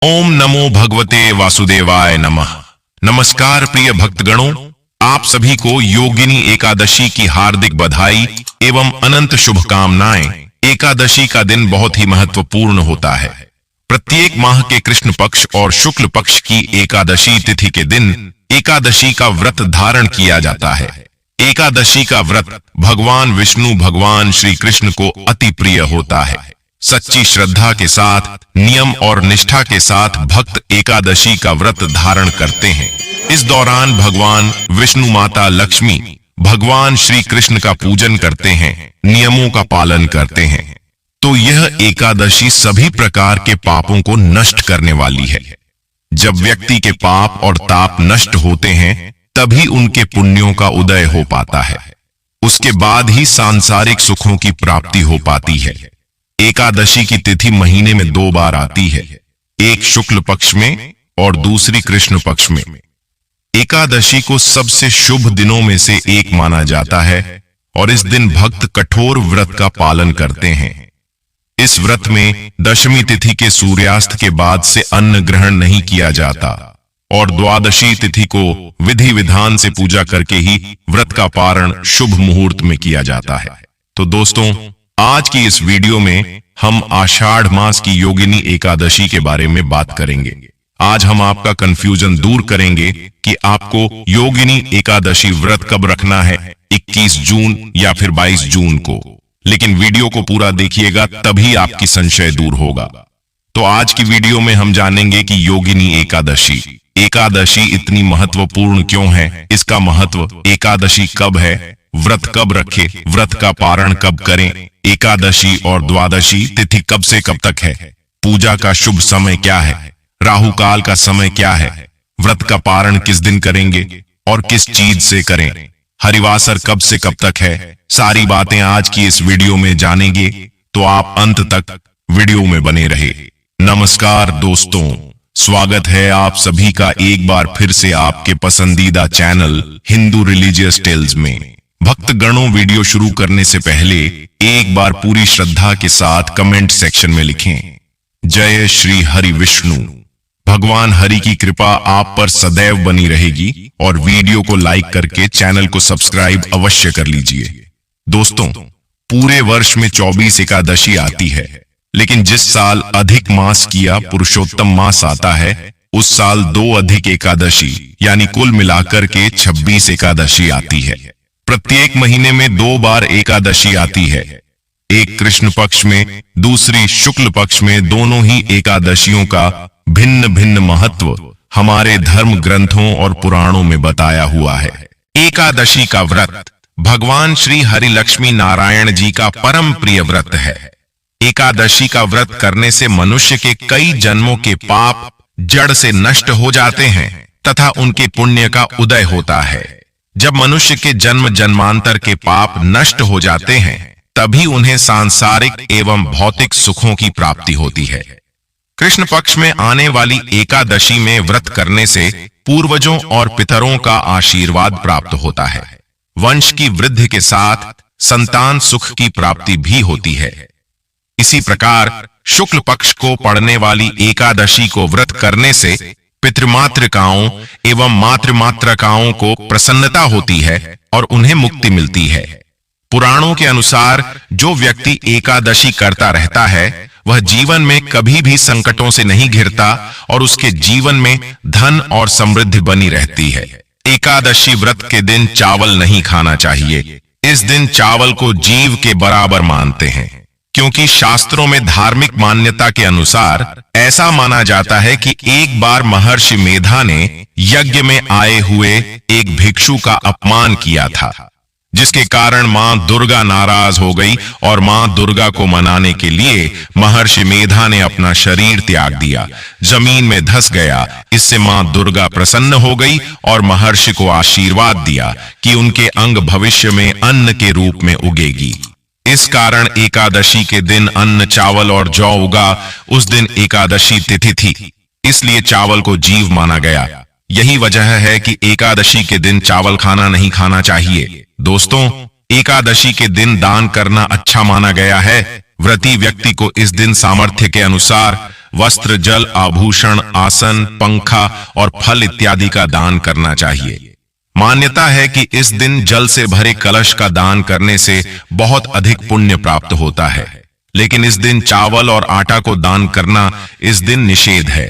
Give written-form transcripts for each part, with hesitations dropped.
ओम नमो भगवते वासुदेवाय नमः। नमस्कार प्रिय भक्तगणों, आप सभी को योगिनी एकादशी की हार्दिक बधाई एवं अनंत शुभकामनाएं। एकादशी का दिन बहुत ही महत्वपूर्ण होता है। प्रत्येक माह के कृष्ण पक्ष और शुक्ल पक्ष की एकादशी तिथि के दिन एकादशी का व्रत धारण किया जाता है। एकादशी का व्रत भगवान विष्णु भगवान श्री कृष्ण को अति प्रिय होता है। सच्ची श्रद्धा के साथ, नियम और निष्ठा के साथ भक्त एकादशी का व्रत धारण करते हैं। इस दौरान भगवान विष्णु, माता लक्ष्मी, भगवान श्री कृष्ण का पूजन करते हैं, नियमों का पालन करते हैं। तो यह एकादशी सभी प्रकार के पापों को नष्ट करने वाली है। जब व्यक्ति के पाप और ताप नष्ट होते हैं, तभी उनके पुण्यों का उदय हो पाता है। उसके बाद ही सांसारिक सुखों की प्राप्ति हो पाती है। एकादशी की तिथि महीने में 2 बार आती है, एक शुक्ल पक्ष में और दूसरी कृष्ण पक्ष में। एकादशी को सबसे शुभ दिनों में से एक माना जाता है और इस दिन भक्त कठोर व्रत का पालन करते हैं। इस व्रत में दशमी तिथि के सूर्यास्त के बाद से अन्न ग्रहण नहीं किया जाता और द्वादशी तिथि को विधि विधान से पूजा करके ही व्रत का पारण शुभ मुहूर्त में किया जाता है। तो दोस्तों, आज की इस वीडियो में हम आषाढ़ मास की योगिनी एकादशी के बारे में बात करेंगे। आज हम आपका कंफ्यूजन दूर करेंगे कि आपको योगिनी एकादशी व्रत कब रखना है, 21 जून या फिर 22 जून को। लेकिन वीडियो को पूरा देखिएगा, तभी आपकी संशय दूर होगा। तो आज की वीडियो में हम जानेंगे कि योगिनी एकादशी इतनी महत्वपूर्ण क्यों है, इसका महत्व, एकादशी कब है, व्रत कब रखे, व्रत का पारण कब करें, एकादशी और द्वादशी तिथि कब से कब तक है, पूजा का शुभ समय क्या है, राहु काल का समय क्या है, व्रत का पारण किस दिन करेंगे और किस चीज से करें, हरिवासर कब से कब तक है, सारी बातें आज की इस वीडियो में जानेंगे। तो आप अंत तक वीडियो में बने रहे। नमस्कार दोस्तों, स्वागत है आप सभी का एक बार फिर से आपके पसंदीदा चैनल हिंदू रिलीजियस टेल्स में। भक्तगणों, वीडियो शुरू करने से पहले एक बार पूरी श्रद्धा के साथ कमेंट सेक्शन में लिखें, जय श्री हरि विष्णु। भगवान हरि की कृपा आप पर सदैव बनी रहेगी और वीडियो को लाइक करके चैनल को सब्सक्राइब अवश्य कर लीजिए। दोस्तों, पूरे वर्ष में 24 एकादशी आती है, लेकिन जिस साल अधिक मास किया पुरुषोत्तम मास आता है, उस साल 2 अधिक एकादशी यानी कुल मिलाकर के 26 एकादशी आती है। प्रत्येक महीने में 2 बार एकादशी आती है, एक कृष्ण पक्ष में, दूसरी शुक्ल पक्ष में। दोनों ही एकादशियों का भिन्न भिन्न महत्व हमारे धर्म ग्रंथों और पुराणों में बताया हुआ है। एकादशी का व्रत भगवान श्री हरि लक्ष्मी नारायण जी का परम प्रिय व्रत है। एकादशी का व्रत करने से मनुष्य के कई जन्मों के पाप जड़ से नष्ट हो जाते हैं तथा उनके पुण्य का उदय होता है। जब मनुष्य के जन्म जन्मांतर के पाप नष्ट हो जाते हैं, तभी उन्हें सांसारिक एवं भौतिक सुखों की प्राप्ति होती है। कृष्ण पक्ष में आने वाली एकादशी में व्रत करने से पूर्वजों और पितरों का आशीर्वाद प्राप्त होता है। वंश की वृद्धि के साथ संतान सुख की प्राप्ति भी होती है। इसी प्रकार शुक्ल पक्ष को पड़ने वाली एकादशी को व्रत करने से पितृमातृकाओं एवं मातृमातृकाओं को प्रसन्नता होती है और उन्हें मुक्ति मिलती है। पुराणों के अनुसार जो व्यक्ति एकादशी करता रहता है, वह जीवन में कभी भी संकटों से नहीं घिरता और उसके जीवन में धन और समृद्धि बनी रहती है। एकादशी व्रत के दिन चावल नहीं खाना चाहिए। इस दिन चावल को जीव के बराबर मानते हैं, क्योंकि शास्त्रों में धार्मिक मान्यता के अनुसार ऐसा माना जाता है कि एक बार महर्षि मेधा ने यज्ञ में आए हुए एक भिक्षु का अपमान किया था, जिसके कारण मां दुर्गा नाराज हो गई और मां दुर्गा को मनाने के लिए महर्षि मेधा ने अपना शरीर त्याग दिया, जमीन में धंस गया। इससे मां दुर्गा प्रसन्न हो गई और महर्षि को आशीर्वाद दिया कि उनके अंग भविष्य में अन्न के रूप में उगेगी। इस कारण एकादशी के दिन अन्न, चावल और जौ उगा। उस दिन एकादशी तिथि थी, इसलिए चावल को जीव माना गया। यही वजह है कि एकादशी के दिन चावल खाना नहीं खाना चाहिए। दोस्तों, एकादशी के दिन दान करना अच्छा माना गया है। व्रती व्यक्ति को इस दिन सामर्थ्य के अनुसार वस्त्र, जल, आभूषण, आसन, पंखा और फल इत्यादि का दान करना चाहिए। मान्यता है कि इस दिन जल से भरे कलश का दान करने से बहुत अधिक पुण्य प्राप्त होता है, लेकिन इस दिन चावल और आटा को दान करना इस दिन निषेध है।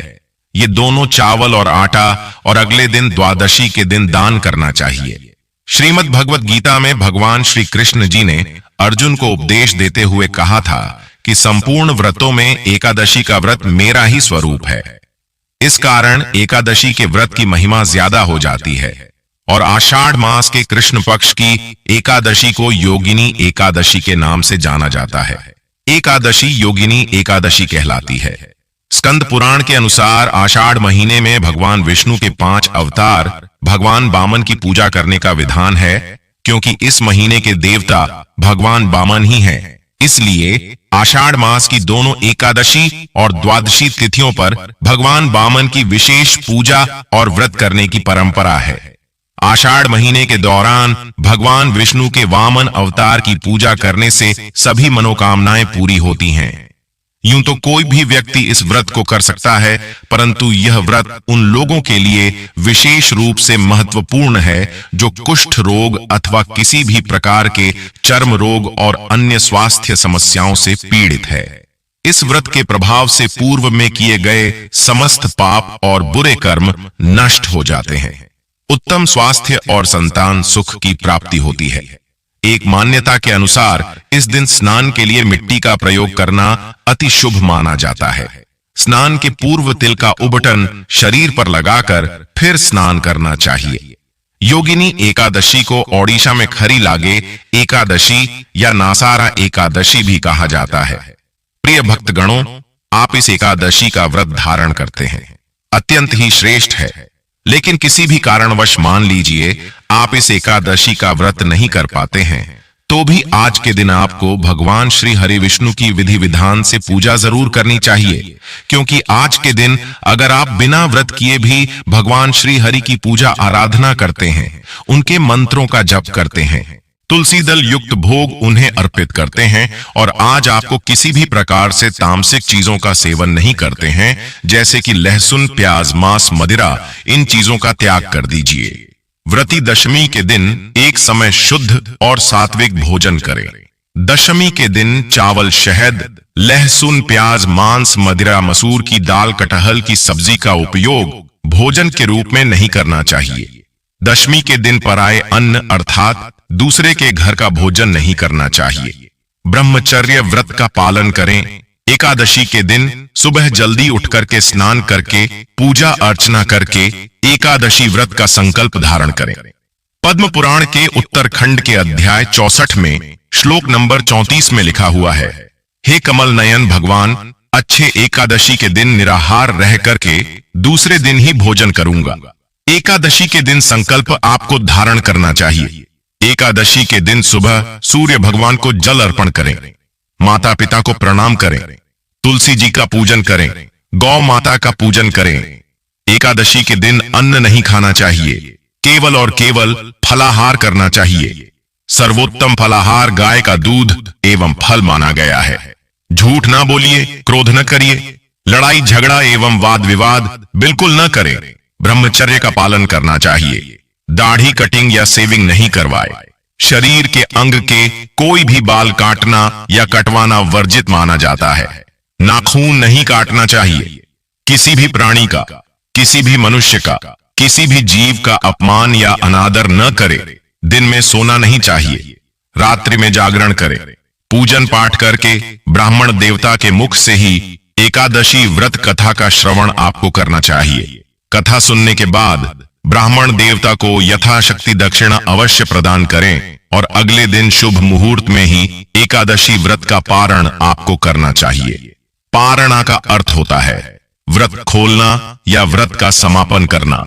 ये दोनों चावल और आटा और अगले दिन द्वादशी के दिन दान करना चाहिए। श्रीमद् भगवत गीता में भगवान श्री कृष्ण जी ने अर्जुन को उपदेश देते हुए कहा था कि संपूर्ण व्रतों में एकादशी का व्रत मेरा ही स्वरूप है। इस कारण एकादशी के व्रत की महिमा ज्यादा हो जाती है और आषाढ़ मास के कृष्ण पक्ष की एकादशी को योगिनी एकादशी के नाम से जाना जाता है। एकादशी योगिनी एकादशी कहलाती है। स्कंद पुराण के अनुसार आषाढ़ महीने में भगवान विष्णु के 5 अवतार भगवान वामन की पूजा करने का विधान है, क्योंकि इस महीने के देवता भगवान वामन ही हैं। इसलिए आषाढ़ मास की दोनों एकादशी और द्वादशी तिथियों पर भगवान वामन की विशेष पूजा और व्रत करने की परंपरा है। आषाढ़ महीने के दौरान भगवान विष्णु के वामन अवतार की पूजा करने से सभी मनोकामनाएं पूरी होती हैं। यूं तो कोई भी व्यक्ति इस व्रत को कर सकता है, परंतु यह व्रत उन लोगों के लिए विशेष रूप से महत्वपूर्ण है जो कुष्ठ रोग अथवा किसी भी प्रकार के चर्म रोग और अन्य स्वास्थ्य समस्याओं से पीड़ित है। इस व्रत के प्रभाव से पूर्व में किए गए समस्त पाप और बुरे कर्म नष्ट हो जाते हैं। उत्तम स्वास्थ्य और संतान सुख की प्राप्ति होती है। एक मान्यता के अनुसार इस दिन स्नान के लिए मिट्टी का प्रयोग करना अति शुभ माना जाता है। स्नान के पूर्व तिल का उबटन शरीर पर लगाकर फिर स्नान करना चाहिए। योगिनी एकादशी को ओडिशा में खरी लागे एकादशी या नासारा एकादशी भी कहा जाता है। प्रिय भक्तगणों, आप इस एकादशी का व्रत धारण करते हैं, अत्यंत ही श्रेष्ठ है। लेकिन किसी भी कारणवश मान लीजिए आप इस एकादशी का व्रत नहीं कर पाते हैं, तो भी आज के दिन आपको भगवान श्री हरि विष्णु की विधि विधान से पूजा जरूर करनी चाहिए, क्योंकि आज के दिन अगर आप बिना व्रत किए भी भगवान श्री हरि की पूजा आराधना करते हैं, उनके मंत्रों का जप करते हैं, तुलसी दल युक्त भोग उन्हें अर्पित करते हैं और आज आपको किसी भी प्रकार से तामसिक चीजों का सेवन नहीं करते हैं, जैसे कि लहसुन, प्याज, मांस, मदिरा, इन चीजों का त्याग कर दीजिए। व्रती दशमी के दिन एक समय शुद्ध और सात्विक भोजन करें। दशमी के दिन चावल, शहद, लहसुन, प्याज, मांस, मदिरा, मसूर की दाल, कटहल की सब्जी का उपयोग भोजन के रूप में नहीं करना चाहिए। दशमी के दिन पराये अन्न अर्थात दूसरे के घर का भोजन नहीं करना चाहिए। ब्रह्मचर्य व्रत का पालन करें। एकादशी के दिन सुबह जल्दी उठकर के स्नान करके पूजा अर्चना करके एकादशी व्रत का संकल्प धारण करें। पद्म पुराण के उत्तरखंड के अध्याय 64 में श्लोक नंबर 34 में लिखा हुआ है, हे कमल नयन भगवान, अच्छे एकादशी के दिन निराहार रह करके दूसरे दिन ही भोजन करूंगा। एकादशी के दिन संकल्प आपको धारण करना चाहिए। एकादशी के दिन सुबह सूर्य भगवान को जल अर्पण करें, माता पिता को प्रणाम करें, तुलसी जी का पूजन करें, गौ माता का पूजन करें। एकादशी के दिन अन्न नहीं खाना चाहिए, केवल और केवल फलाहार करना चाहिए। सर्वोत्तम फलाहार गाय का दूध एवं फल माना गया है। झूठ ना बोलिए, क्रोध न करिए, लड़ाई झगड़ा एवं वाद विवाद बिल्कुल न करें। ब्रह्मचर्य का पालन करना चाहिए। दाढ़ी कटिंग या सेविंग नहीं करवाए। शरीर के अंग के कोई भी बाल काटना या कटवाना वर्जित माना जाता है। नाखून नहीं काटना चाहिए। किसी भी प्राणी का, किसी भी मनुष्य का, किसी भी जीव का अपमान या अनादर न करे। दिन में सोना नहीं चाहिए। रात्रि में जागरण करें। पूजन पाठ करके ब्राह्मण देवता के मुख से ही एकादशी व्रत कथा का श्रवण आपको करना चाहिए। कथा सुनने के बाद ब्राह्मण देवता को यथाशक्ति दक्षिणा अवश्य प्रदान करें और अगले दिन शुभ मुहूर्त में ही एकादशी व्रत का पारण आपको करना चाहिए। पारणा का अर्थ होता है व्रत खोलना या व्रत का समापन करना।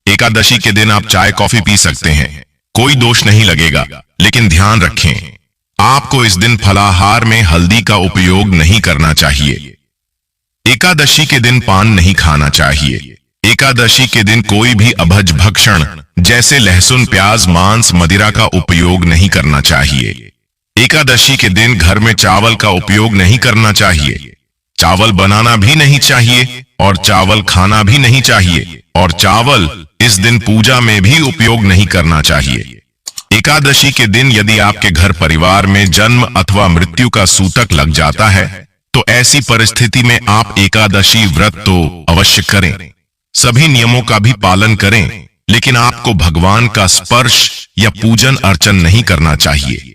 एकादशी के दिन आप चाय कॉफी पी सकते हैं, कोई दोष नहीं लगेगा, लेकिन ध्यान रखें आपको इस दिन फलाहार में हल्दी का उपयोग नहीं करना चाहिए। एकादशी के दिन पान नहीं खाना चाहिए। एकादशी के दिन कोई भी अभज भक्षण जैसे लहसुन, प्याज, मांस, मदिरा का उपयोग नहीं करना चाहिए। एकादशी के दिन घर में चावल का उपयोग नहीं करना चाहिए। चावल बनाना भी नहीं चाहिए और चावल खाना भी नहीं चाहिए, और चावल इस दिन पूजा में भी उपयोग नहीं करना चाहिए। एकादशी के दिन यदि आपके घर परिवार में जन्म अथवा मृत्यु का सूतक लग जाता है तो ऐसी परिस्थिति में आप एकादशी व्रत तो अवश्य करें, सभी नियमों का भी पालन करें, लेकिन आपको भगवान का स्पर्श या पूजन अर्चन नहीं करना चाहिए।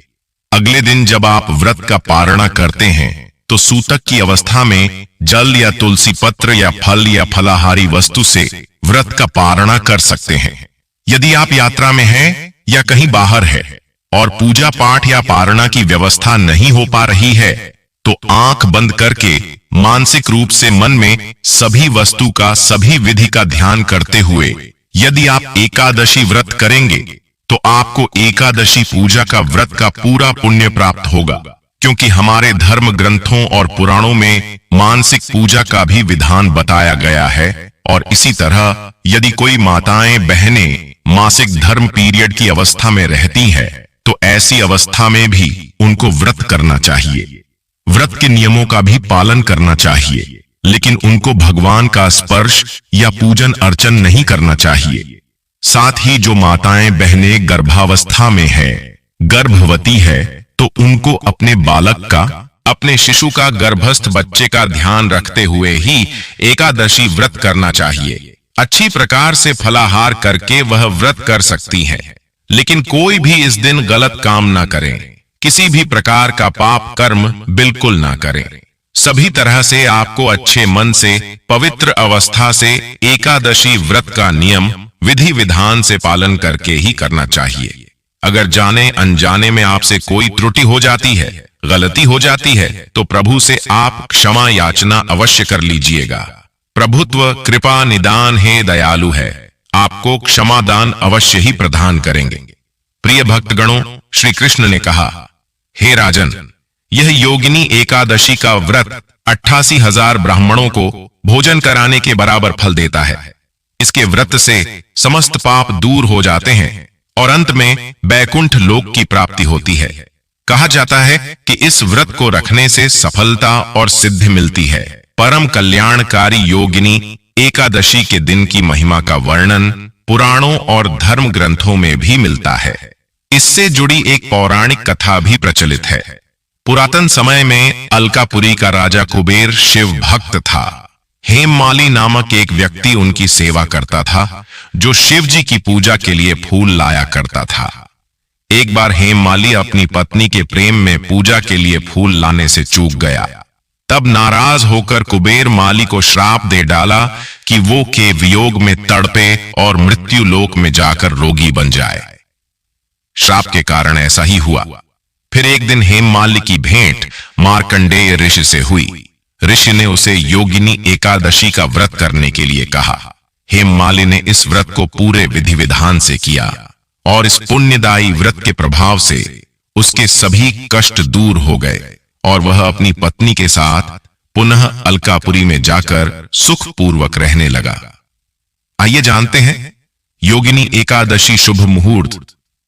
अगले दिन जब आप व्रत का पारणा करते हैं तो सूतक की अवस्था में जल या तुलसी पत्र या फल या फलाहारी वस्तु से व्रत का पारणा कर सकते हैं। यदि आप यात्रा में हैं या कहीं बाहर है और पूजा पाठ या पारणा की व्यवस्था नहीं हो पा रही है तो आंख बंद करके मानसिक रूप से मन में सभी वस्तु का, सभी विधि का ध्यान करते हुए यदि आप एकादशी व्रत करेंगे तो आपको एकादशी पूजा का व्रत का पूरा पुण्य प्राप्त होगा, क्योंकि हमारे धर्म ग्रंथों और पुराणों में मानसिक पूजा का भी विधान बताया गया है। और इसी तरह यदि कोई माताएं बहनें मासिक धर्म पीरियड की अवस्था में रहती है तो ऐसी अवस्था में भी उनको व्रत करना चाहिए, व्रत के नियमों का भी पालन करना चाहिए, लेकिन उनको भगवान का स्पर्श या पूजन अर्चन नहीं करना चाहिए। साथ ही जो माताएं बहनें गर्भावस्था में है, गर्भवती है, तो उनको अपने बालक का, अपने शिशु का, गर्भस्थ बच्चे का ध्यान रखते हुए ही एकादशी व्रत करना चाहिए। अच्छी प्रकार से फलाहार करके वह व्रत कर सकती हैं, लेकिन कोई भी इस दिन गलत काम ना करें, किसी भी प्रकार का पाप कर्म बिल्कुल ना करें। सभी तरह से आपको अच्छे मन से, पवित्र अवस्था से एकादशी व्रत का नियम विधि विधान से पालन करके ही करना चाहिए। अगर जाने अनजाने में आपसे कोई त्रुटि हो जाती है, गलती हो जाती है, तो प्रभु से आप क्षमा याचना अवश्य कर लीजिएगा। प्रभुत्व कृपा निदान है, दयालु है, आपको क्षमा दान अवश्य ही प्रदान करेंगे। प्रिय भक्तगणों, श्री कृष्ण ने कहा, हे राजन, यह योगिनी एकादशी का व्रत 88,000 ब्राह्मणों को भोजन कराने के बराबर फल देता है। इसके व्रत से समस्त पाप दूर हो जाते हैं और अंत में बैकुंठ लोक की प्राप्ति होती है। कहा जाता है कि इस व्रत को रखने से सफलता और सिद्धि मिलती है। परम कल्याणकारी योगिनी एकादशी के दिन की महिमा का वर्णन पुराणों और धर्म ग्रंथों में भी मिलता है। इससे जुड़ी एक पौराणिक कथा भी प्रचलित है। पुरातन समय में अलकापुरी का राजा कुबेर शिव भक्त था। हेममाली नामक एक व्यक्ति उनकी सेवा करता था, जो शिव जी की पूजा के लिए फूल लाया करता था। एक बार हेममाली अपनी पत्नी के प्रेम में पूजा के लिए फूल लाने से चूक गया। तब नाराज होकर कुबेर माली को श्राप दे डाला कि वो के वियोग में तड़पे और मृत्यु लोक में जाकर रोगी बन जाए। श्राप के कारण ऐसा ही हुआ। फिर एक दिन हेममाली की भेंट मार्कंडेय ऋषि से हुई। ऋषि ने उसे योगिनी एकादशी का व्रत करने के लिए कहा। हेममाली ने इस व्रत को पूरे विधि विधान से किया और इस पुण्यदायी व्रत के प्रभाव से उसके सभी कष्ट दूर हो गए और वह अपनी पत्नी के साथ पुनः अलकापुरी में जाकर सुखपूर्वक रहने लगा। आइए जानते हैं योगिनी एकादशी शुभ मुहूर्त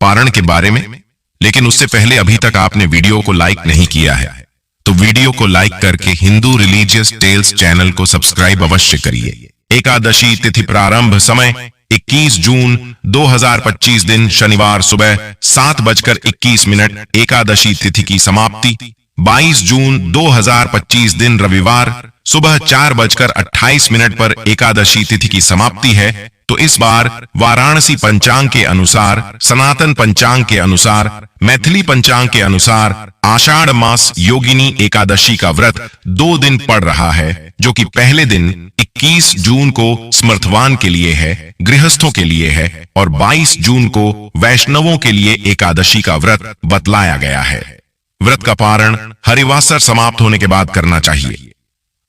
पारण के बारे में, लेकिन उससे पहले अभी तक आपने वीडियो को लाइक नहीं किया है तो वीडियो को लाइक करके हिंदू रिलीजियस टेल्स चैनल को सब्सक्राइब अवश्य करिए। एकादशी तिथि प्रारंभ समय 21 जून 2025 दिन शनिवार सुबह 7:21। एकादशी तिथि की समाप्ति 22 जून 2025 दिन रविवार सुबह 4:28 पर एकादशी तिथि की समाप्ति है। तो इस बार वाराणसी पंचांग के अनुसार, सनातन पंचांग के अनुसार, मैथिली पंचांग के अनुसार आषाढ़ मास योगिनी एकादशी का व्रत 2 दिन पड़ रहा है, जो कि पहले दिन 21 जून को समर्थवान के लिए है, गृहस्थों के लिए है, और 22 जून को वैष्णवों के लिए एकादशी का व्रत बतलाया गया है। व्रत का पारण हरिवासर समाप्त होने के बाद करना चाहिए।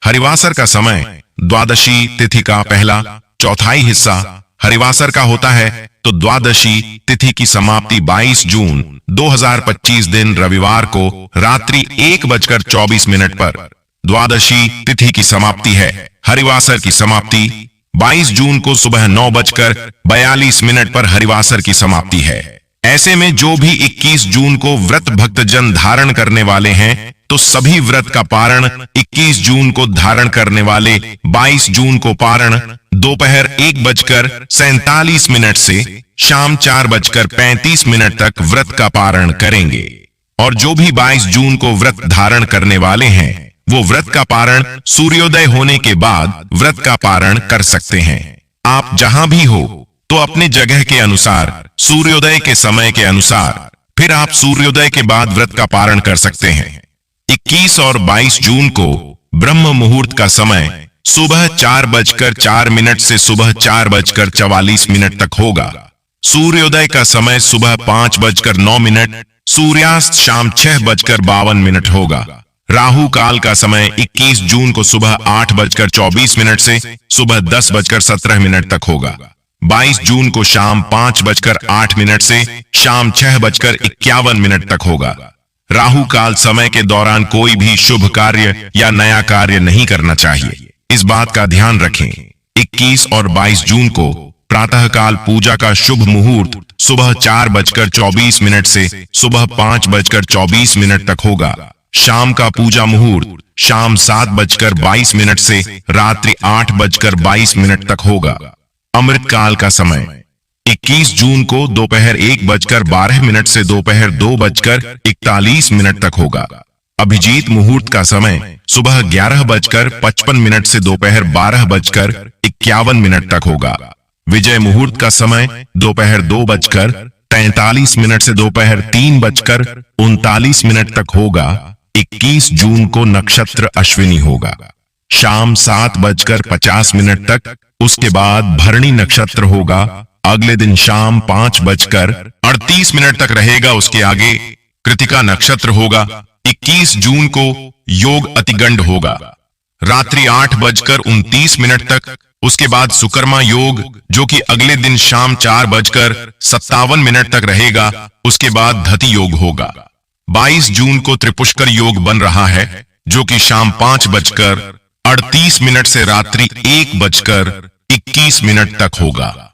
हरिवासर का समय द्वादशी तिथि का पहला चौथाई हिस्सा हरिवासर का होता है, तो द्वादशी तिथि की समाप्ति 22 जून 2025 दिन रविवार को रात्रि 1:24 पर द्वादशी तिथि की समाप्ति है। हरिवासर की समाप्ति 22 जून को सुबह 9:42 पर हरिवासर की समाप्ति है। ऐसे में जो भी 21 जून को व्रत भक्तजन धारण करने वाले हैं तो सभी व्रत का पारण 21 जून को धारण करने वाले 22 जून को पारण दोपहर 1:47 से शाम 4:35 तक व्रत का पारण करेंगे। और जो भी 22 जून को व्रत धारण करने वाले हैं वो व्रत का पारण सूर्योदय होने के बाद व्रत का पारण कर सकते हैं। आप जहां भी हो तो अपने जगह के अनुसार सूर्योदय के समय के अनुसार फिर आप सूर्योदय के बाद व्रत का पारण कर सकते हैं। 21 और 22 जून को ब्रह्म मुहूर्त का समय सुबह 4:04 से सुबह 4:44 तक होगा। सूर्योदय का समय सुबह 5:09, सूर्यास्त शाम 6:52 होगा। राहु काल का समय 21 जून को सुबह 8:24 से सुबह 10:17 तक होगा। 22 जून को शाम 5:08 से शाम 6:51 तक होगा। राहु काल समय के दौरान कोई भी शुभ कार्य या नया कार्य नहीं करना चाहिए, इस बात का ध्यान रखें। 21 और 22 जून को प्रातःकाल पूजा का शुभ मुहूर्त सुबह 4:24 से सुबह 5:24 तक होगा। शाम का पूजा मुहूर्त शाम 7:22 से रात्रि 8:22 तक होगा। अमृत काल का समय 21 जून को दोपहर 1:12 से दोपहर 2:41 तक होगा। अभिजीत मुहूर्त का समय सुबह 11:55 से दोपहर 12:51 तक होगा। विजय मुहूर्त का समय दोपहर 2:43 से दोपहर 3:39 तक होगा। 21 जून को नक्षत्र अश्विनी होगा शाम 7:50 तक, उसके बाद भरणी नक्षत्र होगा। अगले दिन शाम 5:38 तक रहेगा। उसके आगे कृतिका नक्षत्र होगा। 21 जून को योग अतिगंड होगा रात्रि 8:29 तक। उसके बाद सुकर्मा योग जो कि अगले दिन शाम 4:57 तक रहेगा। उसके बाद धति योग होगा। 22 जून को त्रिपुष्कर योग बन रहा है जो कि शाम 5:38 से रात्रि 1:21 तक होगा।